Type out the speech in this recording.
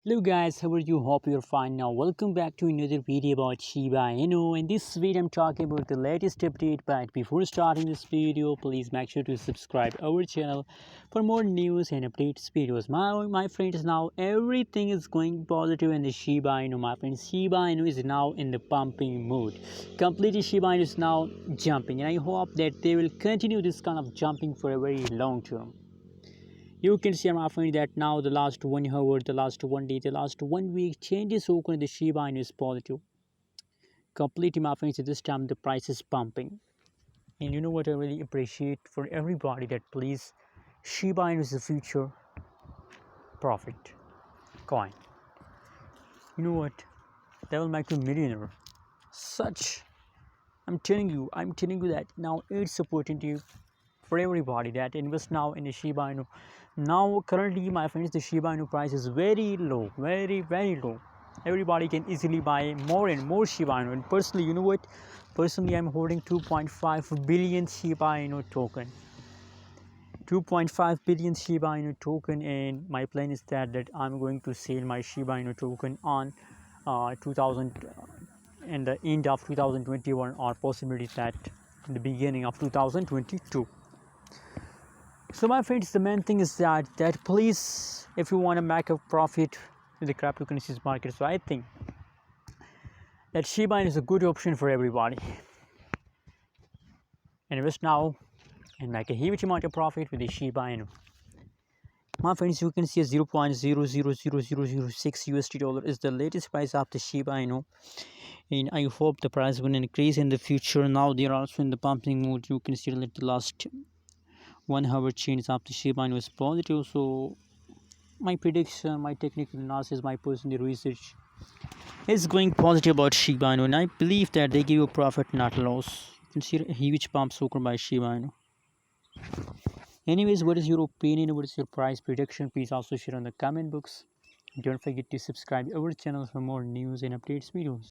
Hello guys, how are you? Hope you're fine. Now welcome back to another video about Shiba Inu. In this video I'm talking about the latest update, but before starting this video please make sure to subscribe our channel for more news and updates videos. My friends, now everything is going positive in the Shiba Inu. My friends, Shiba Inu is now in the pumping mode. Completely Shiba Inu is now jumping, and I hope that they will continue this kind of jumping for a very long term. You can see, my friend, that now the last 1 hour, the last 1 day, the last 1 week changes occur in the Shiba Inu is positive. Completely, my friends, this time the price is pumping. And you know what I really appreciate for everybody, that please, Shiba Inu is the future profit coin. You know what? That will make you a millionaire. Such, I'm telling you that now it's opportunity for everybody that invest now in the Shiba Inu. Now currently, my friends, the Shiba Inu price is very low, very low. Everybody can easily buy more and more Shiba Inu. And personally, you know what? Personally, I'm holding 2.5 billion Shiba Inu token. 2.5 billion Shiba Inu token, and my plan is that I'm going to sell my Shiba Inu token on 2000 and the end of 2021, or possibly that in the beginning of 2022. So my friends, the main thing is that please, if you want to make a profit in the cryptocurrencies market, so I think that Shiba Inu is a good option for everybody. Invest now and make a huge amount of profit with the Shiba Inu. My friends, you can see a 0.000006 USD dollar is the latest price of the Shiba Inu, and I hope the price will increase in the future. Now they are also in the pumping mode. You can see that the last 1 hour change of the Shiba Inu is positive. So my prediction, my technical analysis, my personal research is going positive about Shiba Inu, and I believe that they give you profit, not loss. You can see a huge pump occurred by Shiba Inu. Anyways, what is your opinion? What is your price prediction? Please also share in the comment box. Don't forget to subscribe our channel for more news and updates videos.